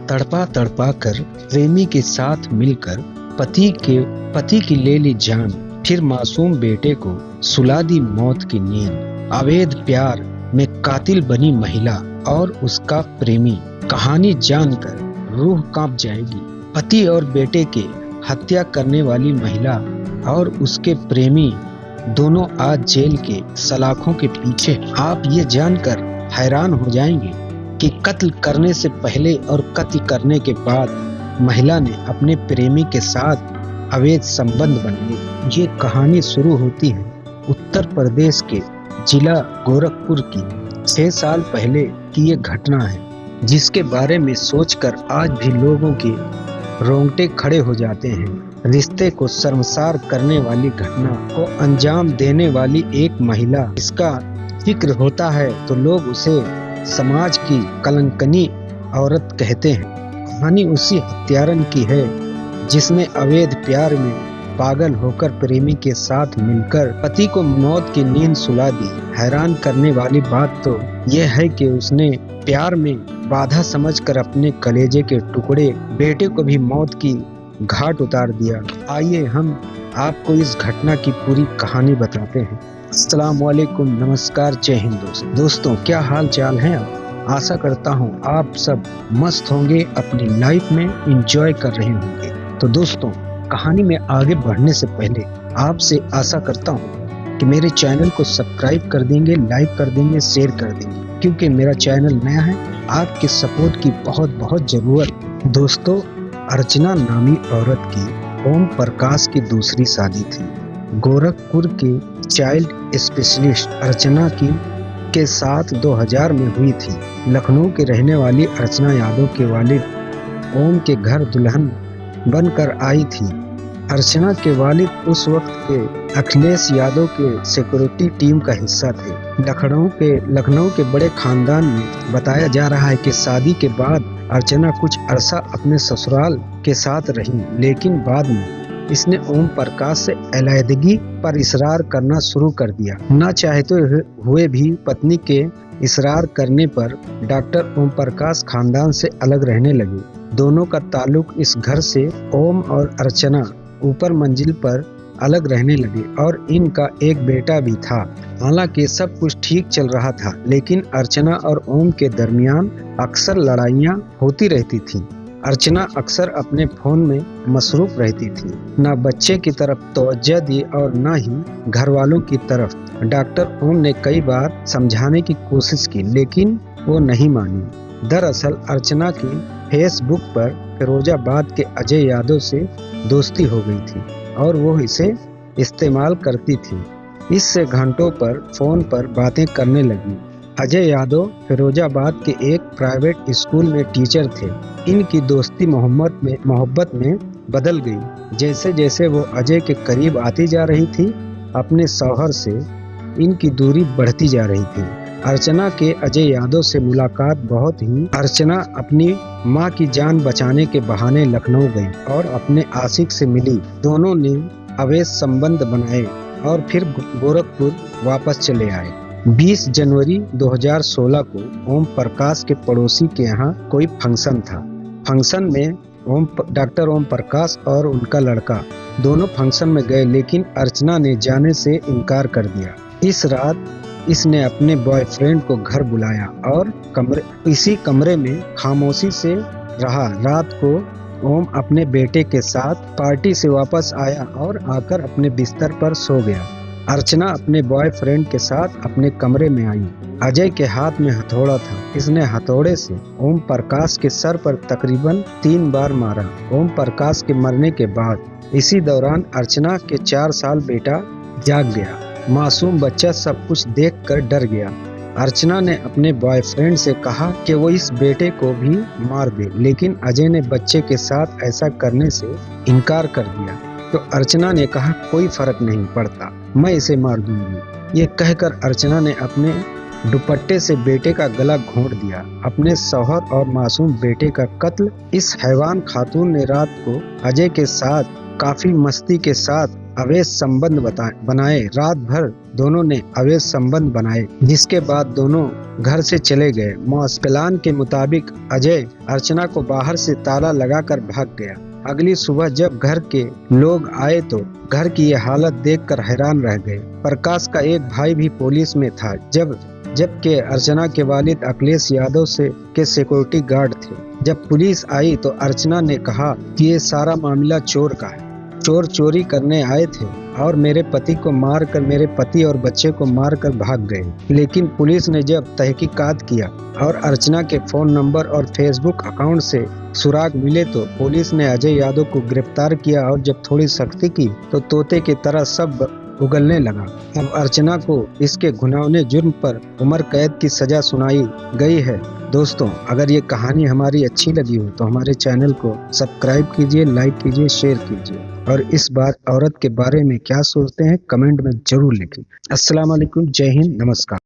तड़पा तड़पा कर प्रेमी के साथ मिलकर पति की ले ली जान, फिर मासूम बेटे को सुला दी मौत की नींद। अवैध प्यार में कातिल बनी महिला और उसका प्रेमी, कहानी जानकर रूह कांप जाएगी। पति और बेटे के हत्या करने वाली महिला और उसके प्रेमी दोनों आज जेल के सलाखों के पीछे। आप ये जानकर हैरान हो जाएंगे कि कत्ल करने से पहले और कत्ल करने के बाद महिला ने अपने प्रेमी के साथ अवैध संबंध बनाए। ये कहानी शुरू होती है उत्तर प्रदेश के जिला गोरखपुर की 6 साल पहले की ये घटना है, जिसके बारे में सोचकर आज भी लोगों के रोंगटे खड़े हो जाते हैं। रिश्ते को शर्मसार करने वाली घटना को अंजाम देने वाली एक महिला, इसका जिक्र होता है तो लोग उसे समाज की कलंकनी औरत कहते हैं। कहानी उसी हत्यारन की है जिसने अवैध प्यार में पागल होकर प्रेमी के साथ मिलकर पति को मौत की नींद सुला दी। हैरान करने वाली बात तो यह है कि उसने प्यार में बाधा समझकर अपने कलेजे के टुकड़े बेटे को भी मौत की घाट उतार दिया। आइए हम आपको इस घटना की पूरी कहानी बताते हैं। अस्सलाम वालेकुम, नमस्कार, जय हिंद दोस्तों, क्या हाल चाल है? आशा करता हूँ आप सब मस्त होंगे, अपनी लाइफ में एंजॉय कर रहे होंगे। तो दोस्तों, कहानी में आगे बढ़ने से पहले आपसे आशा करता हूँ कि मेरे चैनल को सब्सक्राइब कर देंगे, लाइक कर देंगे, शेयर कर देंगे, क्योंकि मेरा चैनल नया है। आपके सपोर्ट की बहुत बहुत जरूरत। दोस्तों, अर्चना नामी औरत की ओम प्रकाश की दूसरी शादी थी। गोरखपुर के चाइल्ड स्पेशलिस्ट अर्चना के साथ 2000 में हुई थी। लखनऊ के रहने वाली अर्चना यादव के वालिद ओम के घर दुल्हन बनकर आई थी। अर्चना के वालिद उस वक्त के अखिलेश यादव के सिक्योरिटी टीम का हिस्सा थे। लखनऊ के बड़े खानदान में बताया जा रहा है कि शादी के बाद अर्चना कुछ अरसा अपने ससुराल के साथ रही, लेकिन बाद में इसने ओम प्रकाश से अलैदगी पर इसरार करना शुरू कर दिया। न चाहते हुए भी पत्नी के इसरार करने पर डॉक्टर ओम प्रकाश खानदान से अलग रहने लगे। दोनों का ताल्लुक इस घर से ओम और अर्चना ऊपर मंजिल पर अलग रहने लगे और इनका एक बेटा भी था। हालांकि सब कुछ ठीक चल रहा था, लेकिन अर्चना और ओम के दरमियान अक्सर लड़ाइयाँ होती रहती थीं। अर्चना अक्सर अपने फोन में मसरूफ रहती थी, न बच्चे की तरफ तवज्जो दी और न ही घर वालों की तरफ। डॉक्टर ओम ने कई बार समझाने की कोशिश की, लेकिन वो नहीं मानी। दरअसल अर्चना की फेसबुक पर फिरोजाबाद के अजय यादव से दोस्ती हो गई थी और वो इसे इस्तेमाल करती थी। इससे घंटों पर फोन पर बातें करने लगी। अजय यादव फिरोजाबाद के एक प्राइवेट स्कूल में टीचर थे। इनकी दोस्ती मोहब्बत में बदल गई। जैसे जैसे वो अजय के करीब आती जा रही थी, अपने शौहर से इनकी दूरी बढ़ती जा रही थी। अर्चना के अजय यादव से मुलाकात बहुत ही। अर्चना अपनी मां की जान बचाने के बहाने लखनऊ गई और अपने आशिक से मिली। दोनों ने अवैध संबंध बनाए और फिर गोरखपुर वापस चले आए। 20 जनवरी 2016 को ओम प्रकाश के पड़ोसी के यहाँ कोई फंक्शन था। फंक्शन में डॉक्टर ओम प्रकाश और उनका लड़का दोनों फंक्शन में गए, लेकिन अर्चना ने जाने से इनकार कर दिया। इस रात इसने अपने बॉयफ्रेंड को घर बुलाया और इसी कमरे में खामोशी से रहा। रात को ओम अपने बेटे के साथ पार्टी से वापस आया और आकर अपने बिस्तर पर सो गया। अर्चना अपने बॉयफ्रेंड के साथ अपने कमरे में आई। अजय के हाथ में हथौड़ा था। इसने हथौड़े से ओम प्रकाश के सर पर तकरीबन 3 बार मारा। ओम प्रकाश के मरने के बाद इसी दौरान अर्चना के 4 साल बेटा जाग गया। मासूम बच्चा सब कुछ देखकर डर गया। अर्चना ने अपने बॉयफ्रेंड से कहा कि वो इस बेटे को भी मार दे, लेकिन अजय ने बच्चे के साथ ऐसा करने से इनकार कर दिया। तो अर्चना ने कहा, कोई फर्क नहीं पड़ता, मैं इसे मार दूंगी। ये कहकर अर्चना ने अपने दुपट्टे से बेटे का गला घोंट दिया। अपने शौहर और मासूम बेटे का कत्ल इस हैवान खातून ने रात को अजय के साथ काफी मस्ती के साथ अवैध संबंध बनाए। रात भर दोनों ने अवैध संबंध बनाए, जिसके बाद दोनों घर से चले गए। प्लान के मुताबिक अजय अर्चना को बाहर से ताला लगाकर भाग गया। अगली सुबह जब घर के लोग आए तो घर की यह हालत देखकर हैरान रह गए। प्रकाश का एक भाई भी पुलिस में था, जबकि अर्चना के वालिद अखिलेश यादव के सिक्योरिटी गार्ड थे। जब पुलिस आई तो अर्चना ने कहा कि ये सारा मामला चोर का है। चोर चोरी करने आए थे और मेरे पति को मारकर, मेरे पति और बच्चे को मारकर भाग गए। लेकिन पुलिस ने जब तहकीकात किया और अर्चना के फोन नंबर और फेसबुक अकाउंट से सुराग मिले तो पुलिस ने अजय यादव को गिरफ्तार किया और जब थोड़ी सख्ती की तो तोते की तरह सब उगलने लगा। अब अर्चना को इसके घिनौने जुर्म पर उम्र कैद की सजा सुनाई गई है। दोस्तों, अगर ये कहानी हमारी अच्छी लगी हो तो हमारे चैनल को सब्सक्राइब कीजिए, लाइक कीजिए, शेयर कीजिए और इस बार औरत के बारे में क्या सोचते हैं कमेंट में जरूर लिखें। अस्सलाम वालेकुम, जय हिंद, नमस्कार।